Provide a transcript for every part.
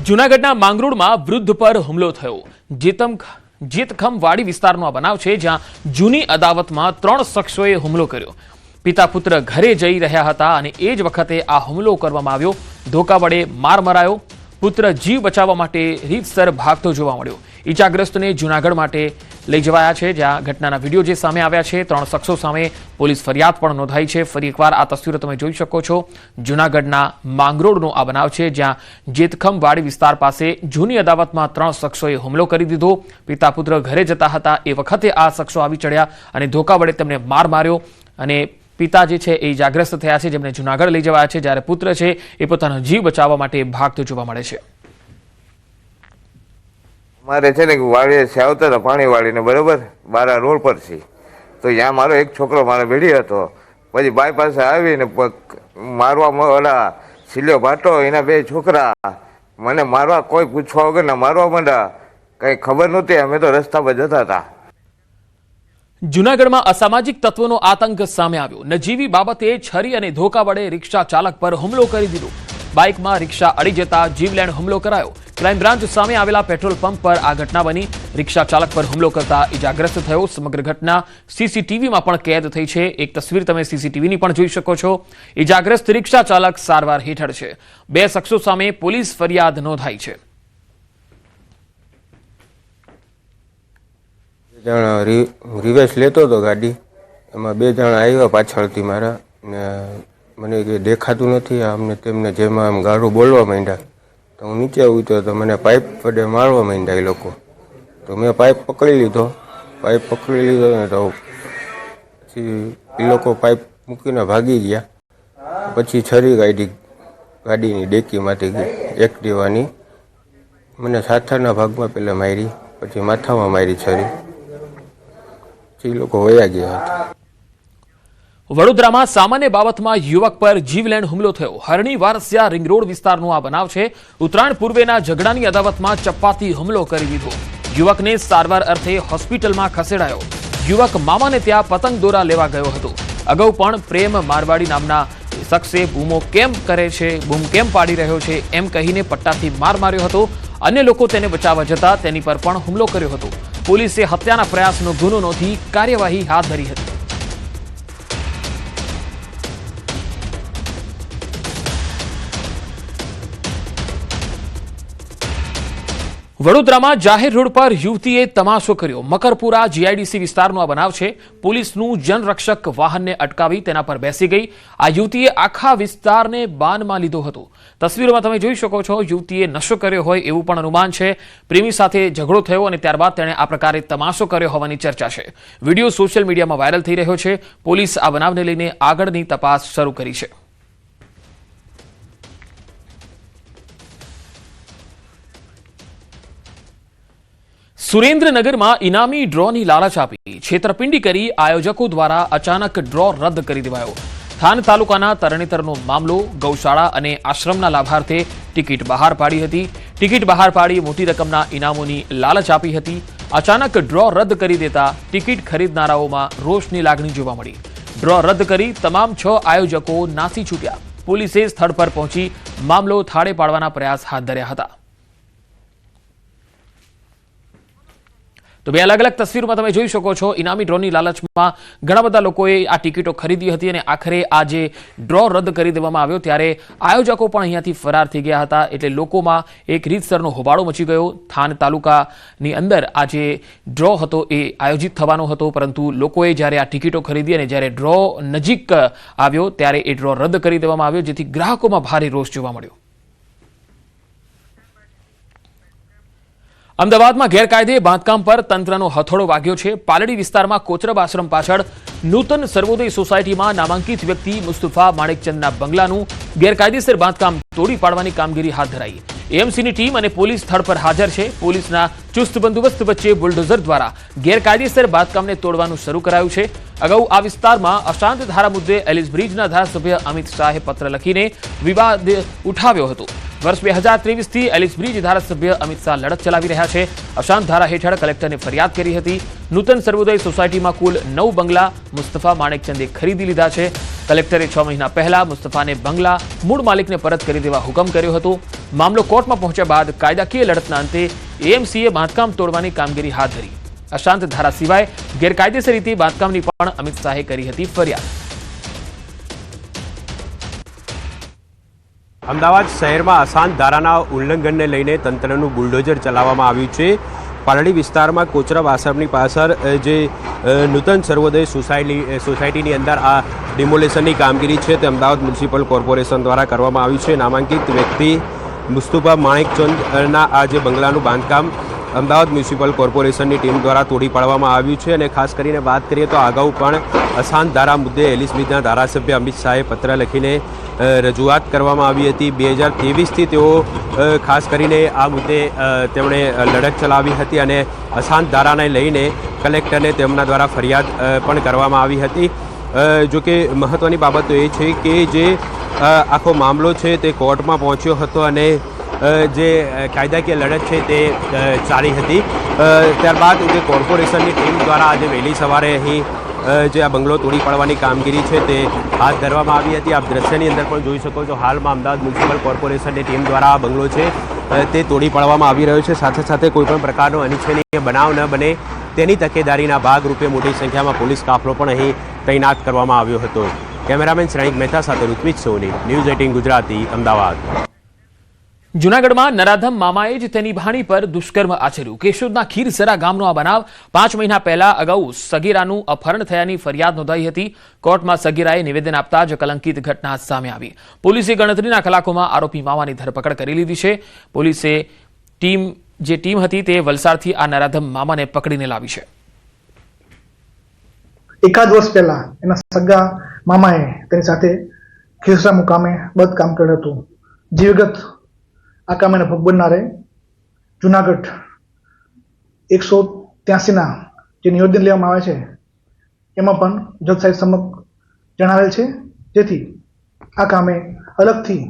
જૂનાગઢના માંગરોળમાં વૃદ્ધ પર હુમલો થયો। જેતખમવાડી વિસ્તારનો આ બનાવ છે, જ્યાં જૂની અદાવતમાં 3 શખ્સોએ હુમલો કર્યો। પિતા પુત્ર ઘરે જઈ રહ્યા હતા અને એ જ વખતે આ હુમલો કરવામાં આવ્યો। ધોકા વડે માર મરાયો। પુત્ર જીવ બચાવવા માટે રીતસર ભાગતો જોવા મળ્યો। ઈજાગ્રસ્તને જૂનાગઢ માટે લઈ જવાયા છે, જ્યાં ઘટનાના વિડીયો જે સામે આવ્યા છે। 3 શખ્સો સામે પોલીસ ફરિયાદ પણ નોંધાઈ છે। ફરી એકવાર આ તસવીરો તમે જોઈ શકો છો। જૂનાગઢના માંગરોળનો આ બનાવ છે, જ્યાં જેતખમવાડી વિસ્તાર પાસે જૂની અદાવતમાં 3 શખ્સોએ હુમલો કરી દીધો। પિતા પુત્ર ઘરે જતા હતા એ વખતે આ શખ્સો આવી ચડ્યા અને ધોકા વડે તેમને માર માર્યો અને પિતા જે છે એ ઇજાગ્રસ્ત થયા છે, જેમને જૂનાગઢ લઈ જવાયા છે, જ્યારે પુત્ર છે એ પોતાનો જીવ બચાવવા માટે ભાગતો જોવા મળે છે। મારે છે ને વાડીએ આવતા હતા પાણી વાળીને, બરોબર, બારા રોડ પર છે, તો ત્યાં મારો એક છોકરો મારા ભેડી હતો। પછી બાઈ પાસે આવીને મારવા ઓલા સિલ્યો ભાટો એના 2 છોકરા મને મારવા, કોઈ પૂછવા વગર ના મારવા માંડ્યા। કંઈ ખબર નહોતી, અમે તો રસ્તા પર જતા હતા। જૂનાગઢમાં અસામાજિક તત્વોનો આતંક સામે આવ્યો। નજીવી બાબતે છરી અને ધોકા વડે રિક્ષા ચાલક પર હુમલો કરી દીધો। બાઇકમાં રિક્ષા અડી જતા જીવલેણ હુમલો કરાયો। ક્રાઇમ બ્રાન્ચ સામે આવેલા પેટ્રોલ પંપ પર આ ઘટના બની। રિક્ષા ચાલક પર હુમલો કરતા ઇજાગ્રસ્ત થયો। સમગ્ર ઘટના સીસીટીવીમાં પણ કેદ થઈ છે। એક તસવીર તમે સીસીટીવીની પણ જોઈ શકો છો। ઇજાગ્રસ્ત રિક્ષા ચાલક સારવાર હેઠળ છે। 2 શખ્સો સામે પોલીસ ફરિયાદ નોંધાઈ છે। રિવેશ લેતો હતો ગાડી, એમાં 2 જણા આવ્યા પાછળથી મારા ને મને કંઈ દેખાતું નથી, આમને તેમને જેમાં આમ ગાળું બોલવા માંડ્યા। તો હું નીચે ઉતર્યો તો મને પાઇપ વડે મારવા માંડ્યા એ લોકો। તો મેં પાઇપ પકડી લીધો ને તો પછી એ લોકો પાઇપ મૂકીને ભાગી ગયા। પછી છરી કાઢી ગાડીની ડેકીમાંથી એક્ટિવાની, મને સાથળના ભાગમાં પહેલાં મારી, પછી માથામાં મારી છરી, પછી એ લોકો વયા ગયા હતા। વડોદરામાં સામાન્ય બાબતમાં યુવક પર જીવલેણ હુમલો થયો। હરણી વારસિયા રિંગ રોડ વિસ્તારનો આ બનાવ છે। ઉત્તરાયણ પૂર્વેના ઝઘડાની અદાવતમાં ચપ્પાથી હુમલો કરી દીધો। યુવકને સારવાર અર્થે હોસ્પિટલમાં ખસેડાયો। યુવક મામાને ત્યાં પતંગ દોરા લેવા ગયો હતો। અગાઉ પણ પ્રેમ મારવાડી નામના શખ્સે બૂમ કેમ પાડી રહ્યો છે એમ કહીને પટ્ટાથી માર માર્યો હતો। અન્ય લોકો તેને બચાવવા જતા તેની પર પણ હુમલો કર્યો હતો। પોલીસે હત્યાના પ્રયાસનો ગુનો નોંધી કાર્યવાહી હાથ ધરી હતી। વડોદરામાં જાહેર રોડ પર યુવતીએ તમાશો કર્યો। મકરપુરા જીઆઈડીસી વિસ્તારનો આ બનાવ છે। પોલીસનું જનરક્ષક વાહનને અટકાવી તેના પર બેસી ગઈ। આ યુવતીએ આખા વિસ્તારને બાનમાં લીધો હતો। તસવીરોમાં તમે જોઈ શકો છો, યુવતીએ નશો કર્યો હોય એવું પણ અનુમાન છે। પ્રેમી સાથે ઝઘડો થયો અને ત્યારબાદ તેણે આ પ્રકારે તમાશો કર્યો હોવાની ચર્ચા છે। વિડીયો સોશિયલ મીડિયામાં વાયરલ થઈ રહ્યો છે। પોલીસ આ બનાવને લઈને આગળની તપાસ શરૂ કરી છે। સુરેન્દ્રનગરમાં ઇનામી ડ્રોની લાલચ આપી છેતરપિંડી કરી આયોજકો દ્વારા અચાનક ડ્રો રદ કરી દેવાયો। થાન તાલુકાના તરણેતરનો મામલો। ગૌશાળા અને આશ્રમના લાભાર્થે ટિકિટ બહાર પાડી હતી। ટિકિટ બહાર પાડી મોટી રકમના ઇનામોની લાલચ આપી હતી। અચાનક ડ્રો રદ કરી દેતા ટિકિટ ખરીદનારાઓમાં રોષની લાગણી જોવા મળી। ડ્રો રદ કરી તમામ 6 આયોજકો નાસી છૂટ્યા। પોલીસે સ્થળ પર પહોંચી મામલો થાળે પાડવાના પ્રયાસ હાથ ધર્યા હતા। તો 2 અલગ અલગ તસવીરોમાં તમે જોઈ શકો છો। ઇનામી ડ્રોની લાલચમાં ઘણા બધા લોકોએ આ ટિકિટો ખરીદી હતી અને આખરે આ જે ડ્રો રદ કરી દેવામાં આવ્યો ત્યારે આયોજકો પણ અહીંયાથી ફરાર થઈ ગયા હતા। એટલે લોકોમાં એક રીતસરનો હોબાળો મચી ગયો। થાન તાલુકાની અંદર આ જે ડ્રો હતો એ આયોજિત થવાનો હતો, પરંતુ લોકોએ જ્યારે આ ટિકિટો ખરીદી અને જ્યારે ડ્રો નજીક આવ્યો ત્યારે એ ડ્રો રદ કરી દેવામાં આવ્યો, જેથી ગ્રાહકોમાં ભારે રોષ જોવા મળ્યો। અમદાવાદમાં ગેરકાયદે બાંધકામ પર તંત્રનો હથોડો વાગ્યો છે। પાલડી વિસ્તારમાં કોચરબ આશ્રમ પાછળ નૂતન સર્વોદય સોસાયટીમાં નામાંકિત વ્યક્તિ મુસ્તફા માણેકચંદના બંગલાનું ગેરકાયદેસર બાંધકામ તોડી પાડવાની કામગીરી હાથ ધરાઈ। એએમસીની ટીમ અને પોલીસ સ્થળ પર હાજર છે। પોલીસના ચુસ્ત બંદોબસ્ત વચ્ચે બુલડોઝર દ્વારા ગેરકાયદેસર બાંધકામને તોડવાનું શરૂ કરાયું છે। અગાઉ આ વિસ્તારમાં અશાંત ધારા મુદ્દે એલિસ બ્રિજના ધારાસભ્ય અમિત શાહે પત્ર લખીને વિવાદ ઉઠાવ્યો હતો। વર્ષ 2023થી એલિસ બ્રિજ ધારાસભ્ય અમિત શાહ લડત ચલાવી રહ્યા છે। અશાંત ધારા હેઠળ કલેક્ટરને ફરિયાદ કરી હતી। નૂતન સર્વોદય સોસાયટીમાં કુલ 9 બંગલા મુસ્તફા માણેકચંદે ખરીદી લીધા છે। કલેક્ટરે 6 મહિના પહેલા મુસ્તફાને બંગલા મૂળ માલિકને પરત કરી દેવા હુકમ કર્યો હતો। મામલો કોર્ટમાં પહોંચ્યા બાદ કાયદાકીય લડતના અંતે એએમસીએ બાંધકામ તોડવાની કામગીરી હાથ ધરી. અશાંત ધારા સિવાય ગેરકાયદેસર રીતે બાંધકામની પણ અમિત શાહે કરી હતી ફરિયાદ. અમદાવાદ શહેરમાં અશાંત ધારાના ઉલ્લંઘનને લઈને તંત્રનું બુલડોઝર ચલાવવામાં આવ્યું છે. પાલડી વિસ્તારમાં કોચરબ આશ્રમની પાછળ જે નૂતન સર્વોદય સોસાયટીની અંદર આ ડિમોલેશનની કામગીરી છે તે અમદાવાદ મ્યુનિસિપલ કોર્પોરેશન દ્વારા કરવામાં આવ્યું છે. નામાંકિત વ્યક્તિ મુસ્તુફા માણેકચંદના આ જે બંગલાનું બાંધકામ અમદાવાદ મ્યુનિસિપલ કોર્પોરેશનની ટીમ દ્વારા તોડી પાડવામાં આવ્યું છે. અને ખાસ કરીને વાત કરીએ તો અગાઉ પણ અશાંત ધારા મુદ્દે એલિસબ્રિજના ધારાસભ્ય અમિત શાહે પત્ર લખીને રજૂઆત કરવામાં આવી હતી. 2023થી તેઓ ખાસ કરીને આ મુદ્દે તેમણે લડત ચલાવી હતી અને અશાંત ધારાને લઈને કલેક્ટરને તેમના દ્વારા ફરિયાદ પણ કરવામાં આવી હતી. જોકે મહત્ત્વની બાબત તો એ છે કે જે આખો મામલો છે તે કોર્ટમાં પહોંચ્યો હતો અને જે કાયદાકીય લડત છે તે ચાલી હતી. ત્યારબાદ જે કોર્પોરેશનની ટીમ દ્વારા આજે વહેલી સવારે અહીં જે આ બંગલો તોડી પાડવાની કામગીરી છે તે હાથ ધરવામાં આવી હતી. આપ દ્રશ્યની અંદર પણ જોઈ શકો છો હાલમાં અમદાવાદ મ્યુનિસિપલ કોર્પોરેશનની ટીમ દ્વારા આ બંગલો છે તે તોડી પાડવામાં આવી રહ્યો છે. સાથે સાથે કોઈપણ પ્રકારનો અનિચ્છનીય બનાવ ન બને તેની તકેદારીના ભાગરૂપે મોટી સંખ્યામાં પોલીસ કાફલો પણ અહીં તૈનાત કરવામાં આવ્યો હતો. કેમેરામેન શ્રેણિક મહેતા સાથે ઋત્વિજ સોની, ન્યૂઝ 18 ગુજરાતી, અમદાવાદ. જૂનાગઢમાં નરાધમ મામાએ જ તેની ભાણી પર દુષ્કર્મ આચર્યું. કેશોદના ખીરસરા ગામનો આ બનાવ 5 મહિના પહેલા અગાઉ સગીરાનું અપહરણ થયાની ફરિયાદ નોંધાઈ હતી. કોર્ટમાં સગીરાએ નિવેદન આપતા જ કલંકિત ઘટના સામે આવી. પોલીસે ગણતરીના કલાકોમાં આરોપી મામાની ધરપકડ કરી લીધી છે. પોલીસે ટીમ હતી તે વલસાડથી આ નરાધમ મામાને પકડીને લાવી છે. એકાદ વર્ષ પહેલા એના સગા મામાએ તેની સાથે ખીરસરા મુકામે બદકામ કર્યું હતું. જીવગત આ કામ એને ભોગ બનનારે જુનાગઢ 183ના જે નિવેદન લેવામાં આવે છે એમાં પણ જજ સાહેબ સમક્ષ જણાવેલ છે. જેથી આ કામે અલગથી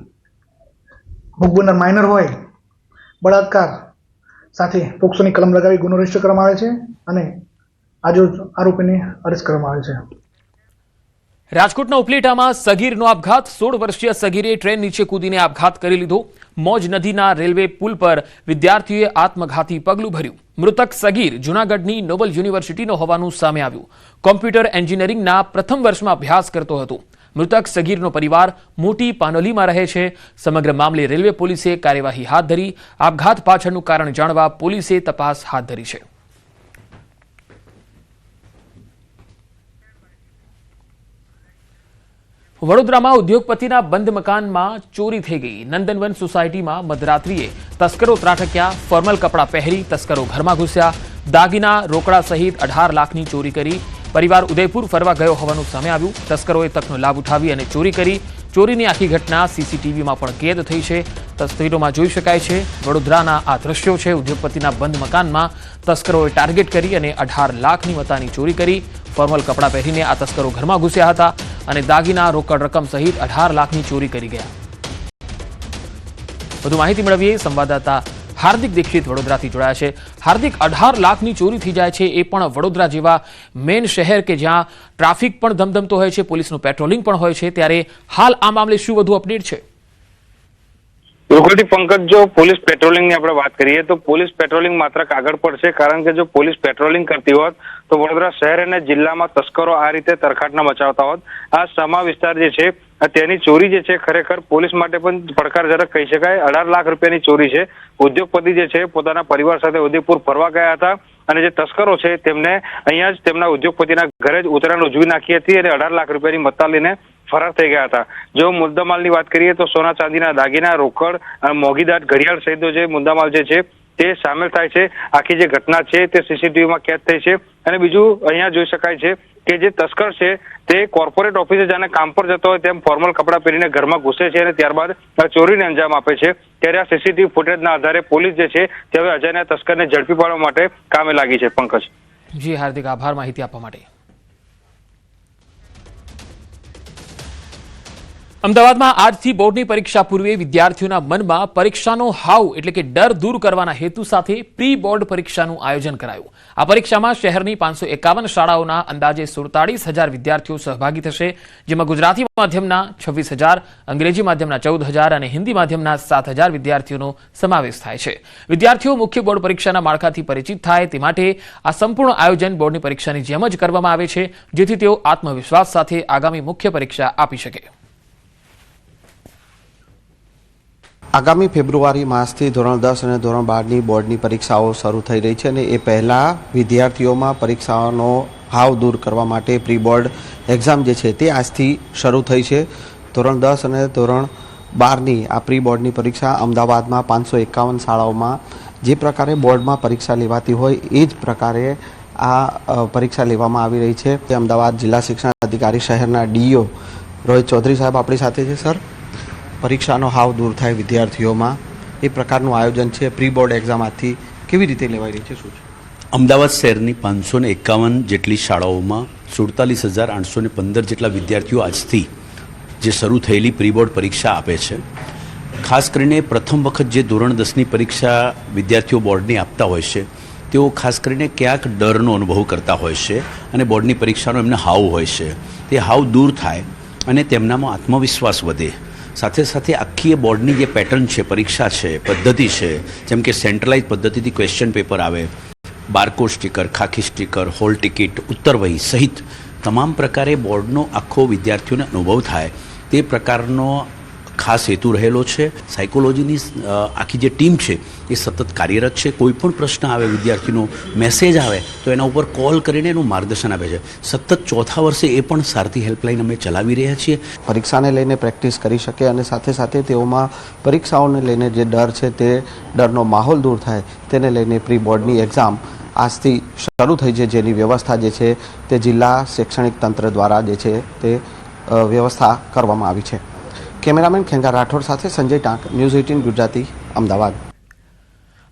ભોગ બનનાર માઇનર હોય બળાત્કાર સાથે પોક્સોની કલમ લગાવી ગુનો રજીસ્ટર કરવામાં આવે છે અને આજરોજ આરોપીને અરેસ્ટ કરવામાં આવે છે. રાજકોટના ઉપલેટામાં સગીરનો આપઘાત. 16 વર્ષીય સગીરે ટ્રેન નીચે કૂદીને આપઘાત કરી લીધો. મોજ નદીના રેલવે પુલ પર વિદ્યાર્થીઓએ આત્મઘાતી પગલું ભર્યું. મૃતક સગીર જૂનાગઢની નોબલ યુનિવર્સિટીનો હોવાનું સામે આવ્યું. કોમ્પ્યુટર એન્જિનિયરિંગના પ્રથમ વર્ષમાં અભ્યાસ કરતો હતો. મૃતક સગીરનો પરિવાર મોટી પાનોલીમાં રહે છે. સમગ્ર મામલે રેલવે પોલીસે કાર્યવાહી હાથ ધરી. આપઘાત પાછળનું કારણ જાણવા પોલીસે તપાસ હાથ ધરી છે. વડોદરામાં ઉદ્યોગપતિના બંધ મકાનમાં ચોરી થઈ ગઈ. નંદનવન સોસાયટીમાં મધરાત્રિએ તસ્કરો ત્રાટક્યા. ફોર્મલ કપડાં પહેરી તસ્કરો ઘરમાં ઘૂસ્યા. દાગીના, રોકડા સહિત 18 લાખની ચોરી કરી. પરિવાર ઉદયપુર ફરવા ગયો હોવાનું સામે આવ્યું. તસ્કરોએ તકનો લાભ ઉઠાવી અને ચોરી કરી. ચોરીની આખી ઘટના સીસીટીવીમાં પણ કેદ થઈ છે. તસવીરોમાં જોઈ શકાય છે. વડોદરાના આ દ્રશ્યો છે. ઉદ્યોગપતિના બંધ મકાનમાં તસ્કરોએ ટાર્ગેટ કરી અને 18 લાખની મતાની ચોરી કરી. ફોર્મલ કપડાં પહેરીને આ તસ્કરો ઘરમાં ઘૂસ્યા હતા અને દાગીના, રોકડ રકમ સહિત 18 લાખની ચોરી કરી ગયા. વધુ માહિતી મેળવીએ સંવાદદાતા હાર્દિક દીક્ષિત વડોદરાથી જોડાયા છે. હાર્દિક, 18 લાખની ચોરી થઈ જાય છે, એ પણ વડોદરા જેવા મેઇન શહેર કે જ્યાં ટ્રાફિક પણ ધમધમતો હોય છે, પોલીસનું પેટ્રોલિંગ પણ હોય છે, ત્યારે હાલ આ મામલે શું વધુ અપડેટ છે? બિલકુલથી પંકજ, જો પોલીસ પેટ્રોલિંગની આપણે વાત કરીએ તો પોલીસ પેટ્રોલિંગ માત્ર કાગળ પર છે. કારણ કે જો પોલીસ પેટ્રોલિંગ કરતી હોત તો વડોદરા શહેર અને જિલ્લામાં તસ્કરો આ રીતે તરખાટ ન મચાવતા હોત. આ સમા વિસ્તાર જે છે તેની ચોરી જે છે ખરેખર પોલીસ માટે પણ પડકારજનક કહી શકાય. 18 લાખ રૂપિયાની ચોરી છે. ઉદ્યોગપતિ જે છે પોતાના પરિવાર સાથે ઉદયપુર ફરવા ગયા હતા અને જે તસ્કરો છે તેમને અહીંયા જ તેમના ઉદ્યોગપતિના ઘરે જ ઉત્તરાયણ ઉજવી નાખી હતી અને 18 લાખ રૂપિયાની મત્તા લઈને ફરાર થઈ ગયા હતા. જો મુદ્દામાલની વાત કરીએ તો સોના ચાંદીના દાગીના, રોકડ, મોંઘીદાટ ઘડિયાળ સહિતનો જે મુદ્દામાલ જે છે તે સામેલ થાય છે. આખી જે ઘટના છે તે સીસીટીવીમાં કેદ થઈ છે. અને બીજું અહીંયા જોઈ શકાય છે કે જે તસ્કર છે તે કોર્પોરેટ ઓફિસે જાણે કામ પર જતો હોય તેમ ફોર્મલ કપડાં પહેરીને ઘરમાં ઘૂસે છે અને ત્યારબાદ ચોરીને અંજામ આપે છે. ત્યારે આ સીસીટીવી ફૂટેજના આધારે પોલીસ જે છે તે હવે અજાણ્યા તસ્કરને ઝડપી પાડવા માટે કામે લાગી છે. પંકજ. જી હાર્દિક, આભાર માહિતી આપવા માટે. અમદાવાદમાં આજથી બોર્ડની પરીક્ષા પૂર્વે વિદ્યાર્થીઓના મનમાં પરીક્ષાનો હાવ એટલે કે ડર દૂર કરવાના હેતુ સાથે પ્રી બોર્ડ પરીક્ષાનું આયોજન કરાયું. આ પરીક્ષામાં શહેરની 551 શાળાઓના અંદાજે 47,000 વિદ્યાર્થીઓ સહભાગી થશે, જેમાં ગુજરાતી માધ્યમના 26,000, અંગ્રેજી માધ્યમના 14,000 અને હિન્દી માધ્યમના 7,000 વિદ્યાર્થીઓનો સમાવેશ થાય છે. વિદ્યાર્થીઓ મુખ્ય બોર્ડ પરીક્ષાના માળખાથી પરિચિત થાય તે માટે આ સંપૂર્ણ આયોજન બોર્ડની પરીક્ષાની જેમ જ કરવામાં આવે છે, જેથી તેઓ આત્મવિશ્વાસ સાથે આગામી મુખ્ય પરીક્ષા આપી શકે. આગામી ફેબ્રુઆરી માસથી ધોરણ 10 અને ધોરણ 12ની બોર્ડની પરીક્ષાઓ શરૂ થઈ રહી છે અને એ પહેલાં વિદ્યાર્થીઓમાં પરીક્ષાઓનો હાવ દૂર કરવા માટે પ્રી બોર્ડ એક્ઝામ જે છે તે આજથી શરૂ થઈ છે. ધોરણ 10 અને ધોરણ 12ની આ પ્રી બોર્ડની પરીક્ષા અમદાવાદમાં 551 શાળાઓમાં જે પ્રકારે બોર્ડમાં પરીક્ષા લેવાતી હોય એ જ પ્રકારે આ પરીક્ષા લેવામાં આવી રહી છે. તે અમદાવાદ જિલ્લા શિક્ષણ અધિકારી શહેરના ડીઈઓ રોહિત ચૌધરી સાહેબ આપણી સાથે છે. સર, પરીક્ષાનો હાવ દૂર થાય વિદ્યાર્થીઓમાં એ પ્રકારનું આયોજન છે. પ્રી બોર્ડ એક્ઝામ આજથી કેવી રીતે લેવાઈ રહી છે, શું છે? અમદાવાદ શહેરની 551 જેટલી શાળાઓમાં 47,815 જેટલા વિદ્યાર્થીઓ આજથી જે શરૂ થયેલી પ્રી બોર્ડ પરીક્ષા આપે છે. ખાસ કરીને પ્રથમ વખત જે ધોરણ 10ની પરીક્ષા વિદ્યાર્થીઓ બોર્ડની આપતા હોય છે તેઓ ખાસ કરીને ક્યાંક ડરનો અનુભવ કરતા હોય છે અને બોર્ડની પરીક્ષાનો એમને હાવ હોય છે. તે હાવ દૂર થાય અને તેમનામાં આત્મવિશ્વાસ વધે. સાથે સાથે આખી એ બોર્ડની જે પેટર્ન છે, પરીક્ષા છે, પદ્ધતિ છે, જેમ કે સેન્ટ્રલાઇઝ પદ્ધતિથી ક્વેશ્ચન પેપર આવે, બારકોડ સ્ટીકર, ખાખી સ્ટીકર, હોલ ટિકિટ, ઉત્તરવહી સહિત તમામ પ્રકારે બોર્ડનો આખો વિદ્યાર્થીઓને અનુભવ થાય તે પ્રકારનો ખાસ હેતુ રહેલો છે. સાયકોલોજીની આખી જે ટીમ છે એ સતત કાર્યરત છે. કોઈ પણ પ્રશ્ન આવે, વિદ્યાર્થીનો મેસેજ આવે તો એના ઉપર કોલ કરીને એનું માર્ગદર્શન આપે છે. સતત ચોથા વર્ષે એ પણ સારથી હેલ્પલાઇન અમે ચલાવી રહ્યા છીએ. પરીક્ષાને લઈને પ્રેક્ટિસ કરી શકે અને સાથે સાથે તેઓમાં પરીક્ષાઓને લઈને જે ડર છે તે ડરનો માહોલ દૂર થાય તેને લઈને પ્રી બોર્ડની એક્ઝામ આજથી શરૂ થઈ છે, જેની વ્યવસ્થા જે છે તે જિલ્લા શૈક્ષણિક તંત્ર દ્વારા જે છે તે વ્યવસ્થા કરવામાં આવી છે. કેમેરામેન ખેંગા રાઠોડ સાથે સંજય ટાંક, ન્યૂઝ 18 ગુજરાતી, અમદાવાદ.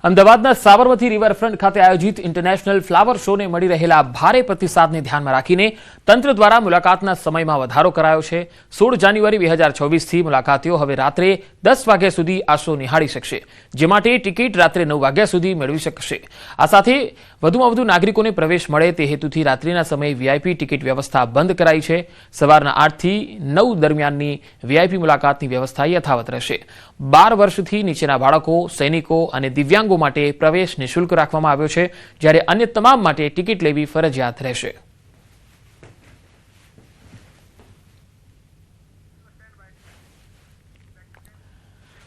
અમદાવાદના સાબરમતી રિવરફ્રન્ટ ખાતે આયોજિત ઇન્ટરનેશનલ ફ્લાવર શોને મળી રહેલા ભારે પ્રતિસાદને ધ્યાનમાં રાખીને તંત્ર દ્વારા મુલાકાતના સમયમાં વધારો કરાયો છે. 16 જાન્યુઆરી 2024થી મુલાકાતીઓ હવે રાત્રે 10 વાગ્યા સુધી આ શો નિહાળી શકશે, જે માટે ટિકિટ રાત્રે 9 વાગ્યા સુધી મેળવી શકશે. આ સાથે વધુમાં વધુ નાગરિકોને પ્રવેશ મળે તે હેતુથી રાત્રિના સમયે વીઆઈપી ટિકિટ વ્યવસ્થા બંધ કરાઈ છે. સવારના 8 થી 9 દરમિયાનની વીઆઈપી મુલાકાતની વ્યવસ્થા યથાવત રહેશે. 12 વર્ષથી નીચેના બાળકો, સૈનિકો અને દિવ્યાંગો માટે પ્રવેશ નિઃશુલ્ક રાખવામાં આવ્યો છે, જ્યારે અન્ય તમામ માટે ટિકિટ લેવી ફરજિયાત રહેશે.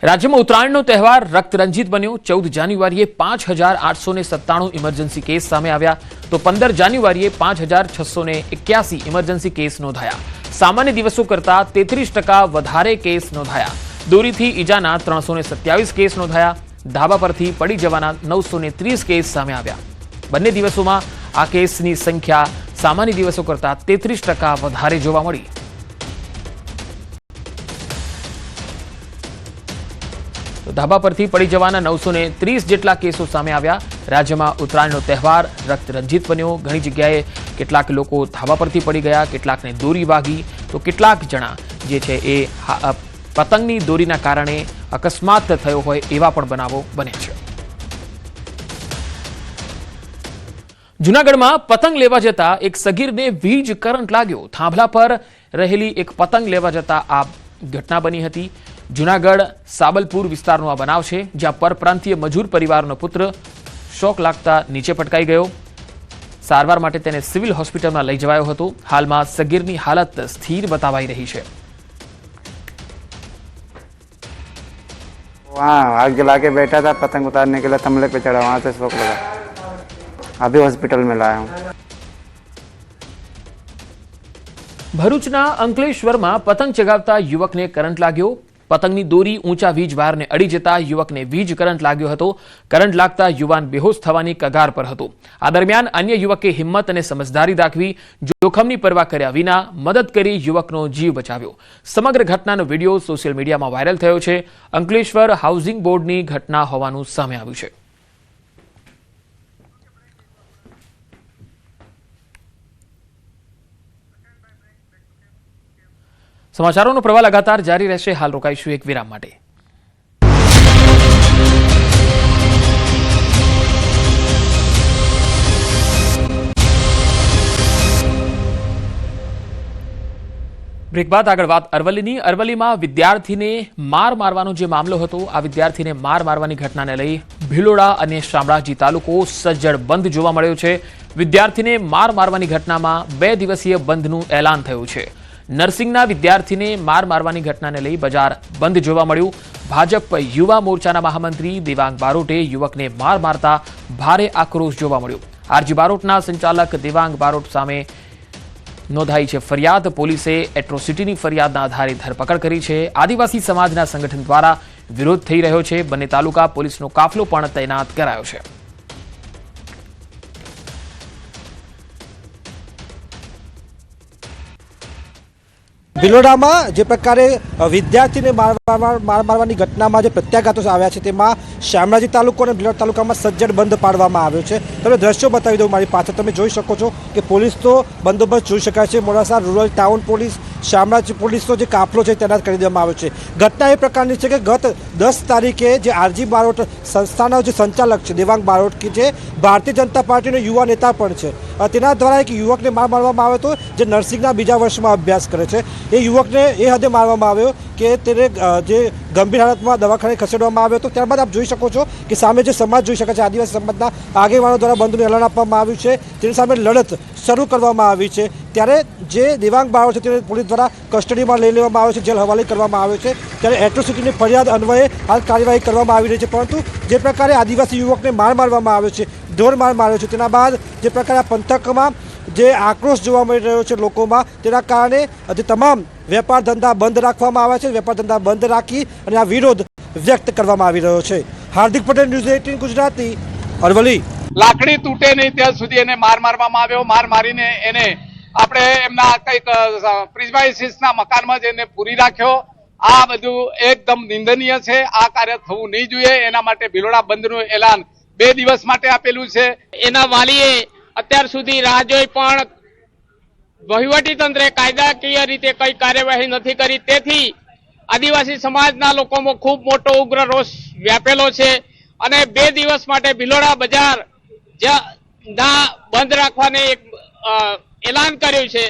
રાજ્યમાં ઉત્તરાયણનો તહેવાર રક્તરંજિત બન્યો. 14 જાન્યુઆરીએ 5,897 ઇમરજન્સી કેસ સામે આવ્યા, તો 15 જાન્યુઆરીએ 5,681 ઇમરજન્સી કેસ નોંધાયા. સામાન્ય દિવસો કરતા 33% વધારે કેસ નોંધાયા. દોરીથી ઈજાના 327 કેસ નોંધાયા. ધાબા પરથી પડી જવાના 930 કેસ સામે આવ્યા. બંને દિવસોમાં આ કેસની સંખ્યા સામાન્ય દિવસો કરતા 33% વધારે જોવા મળી. તો ધાબા પરથી પડી જવાના 930 જેટલા કેસો સામે આવ્યા. રાજ્યમાં ઉત્તરાયણનો તહેવાર રક્તરંજિત બન્યો. ઘણી જગ્યાએ કેટલાક લોકો ધાબા પરથી પડી ગયા, કેટલાકને દોરી વાગી, તો કેટલાક જણા જે છે એ પતંગની દોરીના કારણે અકસ્માત થયો હોય એવા પણ બનાવો બન્યા છે. જૂનાગઢમાં પતંગ લેવા જતા એક સગીરને વીજ કરંટ લાગ્યો. થાંભલા પર રહેલી એક પતંગ લેવા જતા આ ઘટના બની હતી. જૂનાગઢ સાબલપુર વિસ્તારનો આ બનાવ છે, જ્યાં પરપ્રાંતીય મજૂર પરિવારનો પુત્ર શોક લાગતા નીચે પટકાઈ ગયો. સારવાર માટે તેને સિવિલ હોસ્પિટલમાં લઈ જવાયો હતો. હાલમાં સગીરની હાલત સ્થિર બતાવાઈ રહી છે. वहाँ आग जला के बैठा था, पतंग उतारने के लिए थमले पे चढ़ा, वहाँ से शॉक लगा, अभी हॉस्पिटल में लाया हूँ. ભરૂચના અંકલેશ્વરમાં પતંગ ચગાવતા યુવકને કરંટ લાગ્યો. પતંગની દોરી ઊંચા વીજ વાયરને અડી જતા યુવકને વીજ કરંટ લાગ્યો હતો. કરંટ લાગતા યુવાન બેહોશ થવાની કગાર પર હતો. આ દરમિયાન અન્ય યુવકે હિંમત અને સમજદારી દાખવી જોખમની પરવા કર્યા વિના મદદ કરી યુવકનો જીવ બચાવ્યો. સમગ્ર ઘટનાનો વિડીયો સોશિયલ મીડિયામાં વાયરલ થયો છે. અંકલેશ્વર હાઉસિંગ બોર્ડની ઘટના હોવાનું સામે આવ્યું છે. સમાચારોનો પ્રવાહ લગાતાર જારી રહેશે. હાલ રોકાઈશું એક વિરામ માટે. બ્રેક બાદ આગળ વાત અરવલ્લીની. અરવલ્લીમાં વિદ્યાર્થીને માર મારવાનો જે મામલો હતો, આ વિદ્યાર્થીને માર મારવાની ઘટનાને લઈ ભિલોડા અને શામળાજી તાલુકો સજ્જડ બંધ જોવા મળ્યો છે. વિદ્યાર્થીને માર મારવાની ઘટનામાં 2 દિવસીય બંધનું એલાન થયું છે. નર્સિંગના વિદ્યાર્થીને માર મારવાની ઘટનાને લઈ બજાર બંધ જોવા મળ્યું. ભાજપ યુવા મોરચાના મહામંત્રી દેવાંગ બારોટે યુવકને માર મારતા ભારે આક્રોશ જોવા મળ્યો. આરજી બારોટના સંચાલક દેવાંગ બારોટ સામે નોંધાઈ છે ફરિયાદ. પોલીસે એટ્રોસિટીની ફરિયાદના આધારે ધરપકડ કરી છે. આદિવાસી સમાજના સંગઠન દ્વારા વિરોધ થઈ રહ્યો છે. બંને તાલુકા પોલીસનો કાફલો પણ તૈનાત કરાયો છે. ભિલોડામાં જે પ્રકારે વિદ્યાર્થીને મારવાની ઘટનામાં જે પ્રત્યાઘાતો આવ્યા છે તેમાં શામળાજી તાલુકો અને ભિલોડા તાલુકામાં સજ્જડ બંધ પાડવામાં આવ્યો છે. તમે દ્રશ્યો બતાવી દઉં મારી પાછળ. તમે જોઈ શકો છો કે પોલીસ તો બંદોબસ્ત જોઈ શકાય છે. Modasa rural town police, Shamlaji પોલીસનો જે કાફલો છે તૈનાત કરી દેવામાં આવ્યો છે. ઘટના એ પ્રકારની છે કે ગત 10 તારીખે જે આરજી બારોટ સંસ્થાના જે સંચાલક છે દેવાંગ બારોટ, કે જે ભારતીય જનતા પાર્ટીનો યુવા નેતા પણ છે, તેના દ્વારા એક યુવકને માર મારવામાં આવ્યો હતો જે નર્સિંગના બીજા વર્ષમાં અભ્યાસ કરે છે. એ યુવકને એ હદે મારવામાં આવ્યો કે તેને જે ગંભીર હાલતમાં દવાખાને ખસેડવામાં આવ્યો હતો. ત્યારબાદ આપ જોઈ શકો છો કે સામે જે સમાજ જોઈ શકે છે, આદિવાસી સમાજના આગેવાનો દ્વારા બંધનું એલાન આપવામાં આવ્યું છે. તેની સામે લડત શરૂ કરવામાં આવી છે. ત્યારે જે દેવાંગ બારોટ છે તેને પોલીસ દ્વારા કસ્ટડીમાં લઈ લેવામાં આવ્યો છે, જેલ હવાલે કરવામાં આવ્યો છે. ત્યારે એટ્રોસિટીની ફરિયાદ અન્વયે હાલ કાર્યવાહી કરવામાં આવી રહી છે. પરંતુ જે પ્રકારે આદિવાસી યુવકને માર મારવામાં આવ્યો છે, ઢોર માર માર્યો છે, તેના બાદ જે પ્રકારે આ પંથકમાં જે આક્રોશ જોવા મળી રહ્યો છે લોકોમાં, તેના કારણે જે તમામ વેપાર ધંધા બંધ રાખવામાં આવ્યા છે. વેપાર ધંધા બંધ રાખી અને આ વિરોધ વ્યક્ત કરવામાં આવી રહ્યો છે. હાર્દિક પટેલ, ન્યૂઝ 18 ગુજરાતી, અરવલ્લી. લાકડી તૂટે નહીં ત્યાં સુધી એને માર મારવામાં આવ્યો. માર મારીને એને આપણે એમના કંઈક પ્રિઝમાઇસીસના મકાનમાં જઈને પૂરી રાખ્યો. આ બધું એકદમ નિંદનીય છે. આ કાર્ય થવું નહીં જોઈએ. એના માટે ભિલોડા બંધનું એલાન 2 દિવસ માટે આપેલું છે. એના વાલીએ અત્યાર સુધી રાહ જોઈ પણ વહીવટી તંત્રે કાયદાકીય રીતે કઈ કાર્યવાહી નથી કરી. તેથી આદિવાસી સમાજના લોકોમાં ખૂબ મોટો ઉગ્ર રોષ વ્યાપેલો છે અને 2 દિવસ માટે ભિલોડા બજાર ના બંધ રાખવાને એક એલાન કર્યું છે.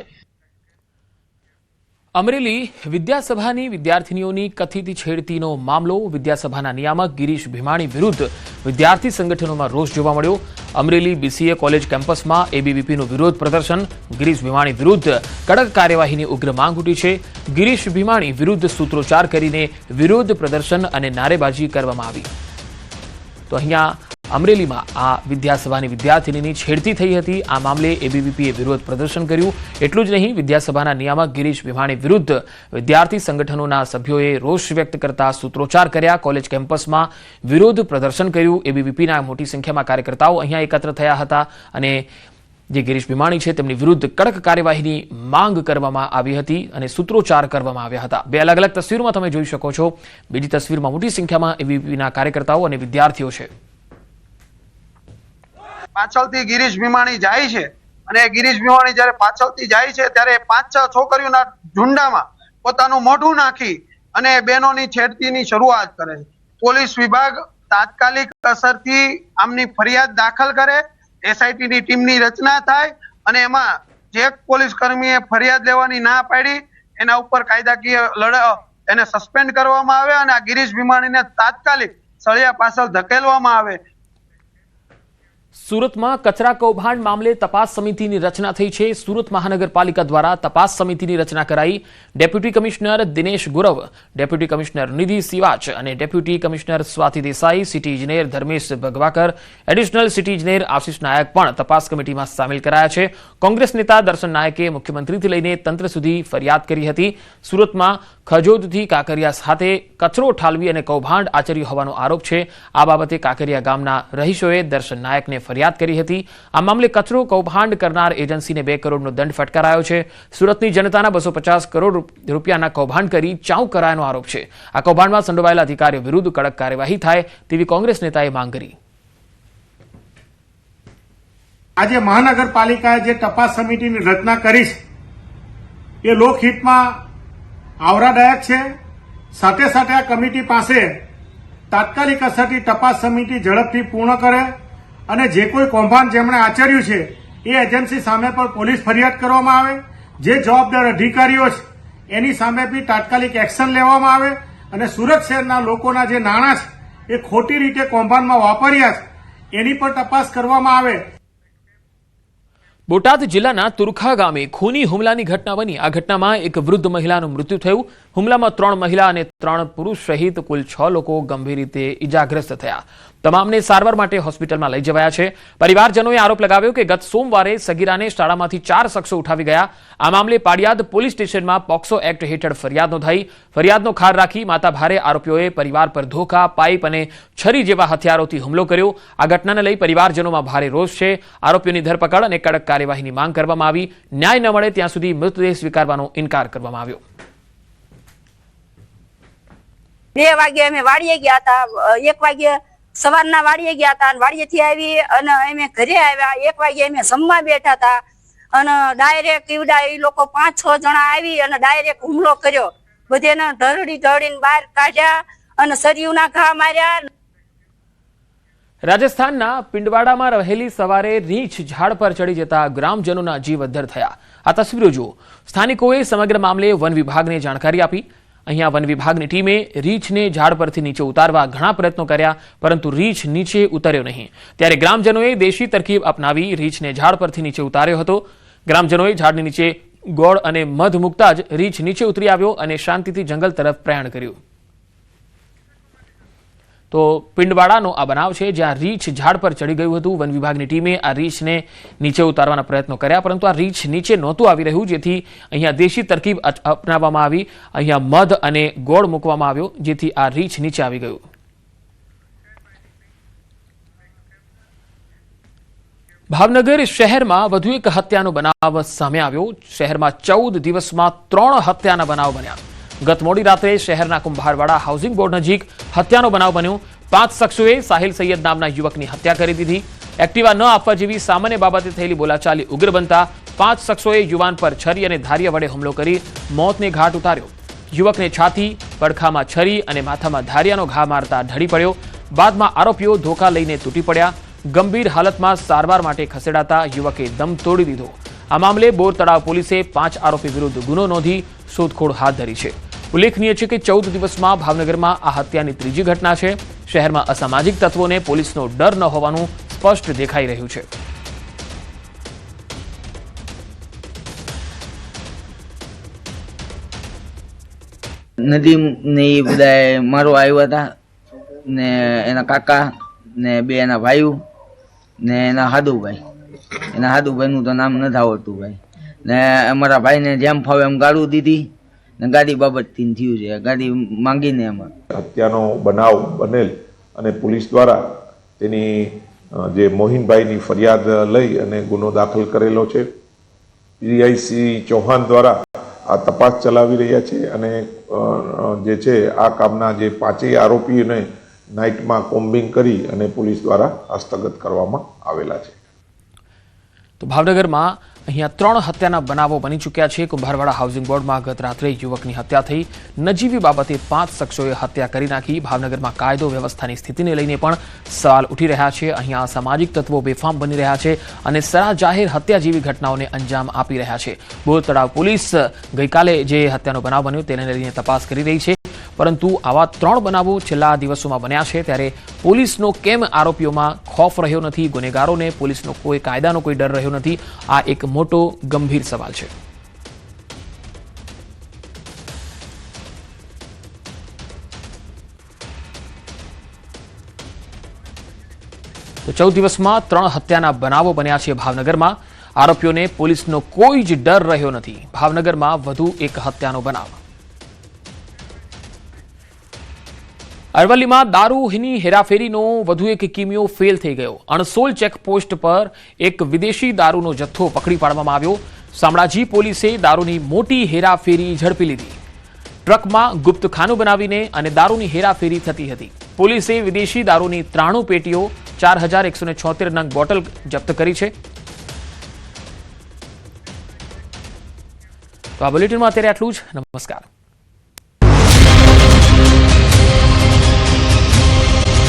અમરેલી વિદ્યાસભાની વિદ્યાર્થીનીઓની કથિત છેડતીનો મામલો. વિદ્યાસભાના નિયામક ગિરીશ ભીમાણી વિરુદ્ધ વિદ્યાર્થી સંગઠનોમાં રોષ જોવા મળ્યો. અમરેલી બીસીએ કોલેજ કેમ્પસમાં એબીવીપીનું વિરોધ પ્રદર્શન. ગિરીશ ભીમાણી વિરુદ્ધ કડક કાર્યવાહીની ઉગ્ર માંગ ઉઠી છે. ગિરીશ ભીમાણી વિરુદ્ધ સૂત્રોચ્ચાર કરીને વિરોધ પ્રદર્શન અને નારેબાજી કરવામાં આવી. તો અહીંયા અમરેલીમાં આ વિદ્યાસભાની વિદ્યાર્થીનીની છેડતી થઈ હતી. આ મામલે એબીવીપીએ વિરોધ પ્રદર્શન કર્યું. એટલું જ નહીં, વિદ્યાસભાના નિયામક ગિરીશ ભીમાણી વિરુદ્ધ વિદ્યાર્થી સંગઠનોના સભ્યોએ રોષ વ્યક્ત કરતા સૂત્રોચ્ચાર કર્યા. કોલેજ કેમ્પસમાં વિરોધ પ્રદર્શન કર્યું. એબીવીપીના મોટી સંખ્યામાં કાર્યકર્તાઓ અહીંયા એકત્ર થયા હતા અને જે ગિરીશ ભીમાણી છે તેમની વિરુદ્ધ કડક કાર્યવાહીની માંગ કરવામાં આવી હતી અને સૂત્રોચ્ચાર કરવામાં આવ્યા હતા. 2 અલગ અલગ તસવીરોમાં તમે જોઈ શકો છો. બીજી તસવીરમાં મોટી સંખ્યામાં એબીવીપીના કાર્યકર્તાઓ અને વિદ્યાર્થીઓ છે. પાછળથી ગિરીશ ભીમાણી જાય છે અને ગિરીશ ભીમાણી જ્યારે પાછળથી જાય છે ત્યારે 5-6 છોકરીઓના ઝુંડામાં પોતાનું મોઢું નાખી અને બહેનોની છેડતીની શરૂઆત કરે છે. પોલીસ વિભાગ તાત્કાલિક અસરથી આમની ફરિયાદ દાખલ કરે, એસઆઈટીની ટીમની રચના થાય અને એમાં જે પોલીસ કર્મીએ ફરિયાદ લેવાની ના પાડી એના ઉપર કાયદાકીય એને સસ્પેન્ડ કરવામાં આવે અને આ ગિરીશ ભીમાણીને તાત્કાલિક સળિયા પાછળ ધકેલવામાં આવે. સુરતમાં કચરા કૌભાંડ મામલે તપાસ સમિતિની રચના થઈ છે. સુરત મહાનગરપાલિકા દ્વારા તપાસ સમિતિની રચના કરાઈ. Deputy commissioner Dinesh Gurav, deputy commissioner Nidhi Siwach અને deputy commissioner Swati Desai, city ઇજનેર ધર્મેશ ભગવાકર, એડિશનલ સિટી ઇજનેર આશિષ નાયક પણ તપાસ કમિટીમાં સામેલ કરાયા છે. કોંગ્રેસ નેતા દર્શન નાયકે મુખ્યમંત્રીથી લઈને તંત્ર સુધી ફરિયાદ કરી હતી. સુરતમાં ખજોદથી કાંકરિયા સાથે કચરો ઠાલવી અને કૌભાંડ આચર્યું હોવાનો આરોપ છે. આ બાબતે કાંકરિયા ગામના રહીશોએ દર્શન નાયકને ફરિયાદ કરી હતી. આ મામલે કચરો કૌભાંડ કરનાર એજન્સીને 2 કરોડનો દંડ ફટકારાયો છે. સુરતની જનતાના 250 કરોડ રૂપિયાના કૌભાંડ કરી ચાઉ કરાયાનો આરોપ છે. આ કૌભાંડમાં સંડોવાયેલા અધિકારીઓ વિરુદ્ધ કડક કાર્યવાહી થાય તેવી કોંગ્રેસ નેતાએ માંગ કરી. આજે મહાનગરપાલિકાએ જે તપાસ સમિતિની રચના કરી છે એ લોકહિતમાં આવરાદાયક છે। સાથે સાથે આ કમિટી પાસે તાત્કાલિક અસરથી તપાસ સમિતિ ઝડપથી પૂર્ણ કરે અને જે કોઈ કૌભાંડ જેમણે આચર્યું છે એ એજન્સી સામે પણ પોલીસ ફરિયાદ કરવામાં આવે। જે જવાબદાર અધિકારીઓ છે એની સામે બી તાત્કાલિક એક્શન લેવામાં આવે અને સુરત શહેરના લોકોના જે નાણાં છે એ ખોટી રીતે કૌભાંડમાં વાપર્યા છે એની પણ તપાસ કરવામાં આવે। બોટાદ જિલ્લાના તુરખા ગામે ખૂની હુમલાની ઘટના બની। આ ઘટનામાં એક વૃદ્ધ મહિલાનું મૃત્યુ થયું। હુમલામાં 3 મહિલા અને 3 પુરુષ સહિત કુલ 6 લોકો ગંભીર રીતે ઇજાગ્રસ્ત થયા। તમામને સારવાર માટે હોસ્પિટલમાં લઈ જવાયા છે। પરિવારજનોએ આરોપ લગાવ્યો કે ગત સોમવારે સગીરાને શાળામાંથી 4 શખ્સો ઉઠાવી ગયા। આ મામલે પાડિયાદ પોલીસ સ્ટેશનમાં પોક્સો એક્ટ હેઠળ ફરિયાદ નોંધાઈ। ફરિયાદનો ખાર રાખી માથાભારે આરોપીઓએ પરિવાર પર ધોકા, પાઇપ અને છરી જેવા હથિયારોથી હુમલો કર્યો। આ ઘટનાને લઈ પરિવારજનોમાં ભારે રોષ છે। આરોપીઓની ધરપકડ અને કડક કાર્યવાહીની માંગ કરવામાં આવી। ન્યાય ન મળે ત્યાં સુધી મૃતદેહ સ્વીકારવાનો ઇનકાર કરવામાં આવ્યો। 2 વાગે અમે વાડીએ ગયા હતા, 1 વાગે સવારના વાડીએ ગયા હતા અને વાડીએથી આવી અને અમે ઘરે આવ્યા। 1 વાગે અમે જમવા બેઠા હતા અને ડાયરેક્ટ ઈવડા એ લોકો 5-6 જણા આવી અને ડાયરેક્ટ હુમલો કર્યો। બધાને ધરડીને બહાર કાઢ્યા અને સરિયુના ઘા માર્યા। રાજસ્થાનના પિંડવાડામાં રહેલી સવારે રીંછ ઝાડ પર ચડી જતા ગ્રામજનોના જીવ અદ્ધર થયા। આ તસવીરો જુઓ। સ્થાનિકોએ સમગ્ર મામલે વન વિભાગને જાણકારી આપી। અહીંયા વન વિભાગની ટીમે રીંછને ઝાડ પરથી નીચે ઉતારવા ઘણા પ્રયત્નો કર્યા, પરંતુ રીંછ નીચે ઉતર્યો નહીં। ત્યારે ગ્રામજનોએ દેશી તરકીબ અપનાવી રીંછને ઝાડ પરથી નીચે ઉતાર્યો હતો। ગ્રામજનોએ ઝાડની નીચે ગોળ અને મધ મૂકતા જ રીંછ નીચે ઉતરી આવ્યો અને શાંતિથી જંગલ તરફ પ્રયાણ કર્યું। તો પિંડવાડાનો આ બનાવ છે, જ્યાં રીંછ ઝાડ પર ચડી ગયું હતું। વન વિભાગની ટીમે આ રીંછને નીચે ઉતારવાના પ્રયત્નો કર્યા, પરંતુ આ રીંછ નીચે નહોતું આવી રહ્યું, જેથી અહીંયા દેશી તરકીબ અપનાવવામાં આવી। અહીંયા મધ અને ગોળ મૂકવામાં આવ્યો, જેથી આ રીંછ નીચે આવી ગયું। ભાવનગર શહેરમાં વધુ એક હત્યાનો બનાવ સામે આવ્યો। શહેરમાં 14 દિવસમાં 3 હત્યાના બનાવ બન્યા। ગત મોડી રાત્રે શહેરના કુંભારવાડા હાઉસિંગ બોર્ડ નજીક હત્યાનો બનાવ બન્યો। 5 શખ્સોએ સાહિલ સૈયદ નામના યુવકની હત્યા કરી દીધી। એક્ટિવા ન આપવા જેવી સામાન્ય બાબતે થયેલી બોલાચાલી ઉગ્ર બનતા 5 શખ્સોએ યુવાન પર છરી અને ધારિયા વડે હુમલો કરી મોતને ઘાટ ઉતાર્યો। યુવકને છાતી, પડખામાં છરી અને માથામાં ધારિયાનો ઘા મારતા ઢળી પડ્યો। બાદમાં આરોપીઓ ધોકા લઈને તૂટી પડ્યા। ગંભીર હાલતમાં સારવાર માટે ખસેડાતા યુવકે દમ તોડી દીધો। આ મામલે બોર તળાવ પોલીસે 5 આરોપી વિરુદ્ધ ગુનો નોંધી શોધખોળ હાથ ધરી છે। ઉલ્લેખનીય છે કે 14 દિવસમાં ભાવનગરમાં આ હત્યાની ત્રીજી ઘટના છે। શહેરમાં અસામાજિક તત્વોને પોલીસનો ડર ન હોવાનું સ્પષ્ટ દેખાઈ રહ્યું છે। નદીમ ને એ બધા મારવા આવ્યા હતા ને એના કાકા ને 2 એના ભાઈઓ ને એના હાદુભાઈનું તો નામ નથી આવડતું ભાઈ, ને અમારા ભાઈને જેમ ફાવે એમ ગાળું દીધી ને ગાડી બાબતથી થયું છે। ગાડી માંગીને એમાં હત્યાનો બનાવ બનેલ અને પોલીસ દ્વારા તેની જે મોહિનભાઈની ફરિયાદ લઈ અને ગુનો દાખલ કરેલો છે। પીઆઈસી ચૌહાણ દ્વારા આ તપાસ ચલાવી રહ્યા છે અને જે છે આ કામના જે 5 આરોપીઓને નાઇટમાં કોમ્બિંગ કરી અને પોલીસ દ્વારા હસ્તગત કરવામાં આવેલા છે। તો ભાવનગરમાં અહીંયા 3 હત્યાના બનાવો બની ચૂક્યા છે। કુંભારવાડા હાઉસિંગ બોર્ડમાં ગત રાત્રે યુવકની હત્યા થઈ। નજીવી બાબતે 5 શખ્સોએ હત્યા કરી નાખી। ભાવનગરમાં કાયદો વ્યવસ્થાની સ્થિતિને લઈને પણ સવાલ ઉઠી રહ્યા છે। અહીંયા અસામાજિક તત્વો બેફામ બની રહ્યા છે અને સરા જાહેર હત્યા જેવી ઘટનાઓને અંજામ આપી રહ્યા છે। બોર તળાવ પોલીસ ગઈકાલે જે હત્યાનો બનાવ બન્યો તેને લઈને તપાસ કરી રહી છે, પરંતુ આવા 3 બનાવો છેલ્લા દિવસોમાં બન્યા છે। ત્યારે પોલીસનો કેમ આરોપીઓમાં ખોફ રહ્યો નથી? ગુનેગારોને પોલીસનો કોઈ કાયદાનો કોઈ ડર રહ્યો નથી? આ એક મોટો ગંભીર સવાલ છે। તો 14 દિવસમાં 3 હત્યાના બનાવો બન્યા છે ભાવનગરમાં। આરોપીઓને પોલીસનો કોઈ જ ડર રહ્યો નથી। ભાવનગરમાં વધુ એક હત્યાનો બનાવ। અરવલ્લીમાં દારૂની હેરાફેરીનો વધુ એક કિમિયો ફેલ થઈ ગયો। અણસોલ ચેકપોસ્ટ પર એક વિદેશી દારૂનો જથ્થો પકડી પાડવામાં આવ્યો। શામળાજી પોલીસે દારૂની મોટી હેરાફેરી ઝડપી લીધી। ટ્રકમાં ગુપ્તખાનું બનાવીને અને દારૂની હેરાફેરી થતી હતી। પોલીસે વિદેશી દારૂની 93 પેટીઓ, 4176 નંગ બોટલ જપ્ત કરી છે। તો આ બુલેટિનમાં અત્યારે આટલું જ। નમસ્કાર।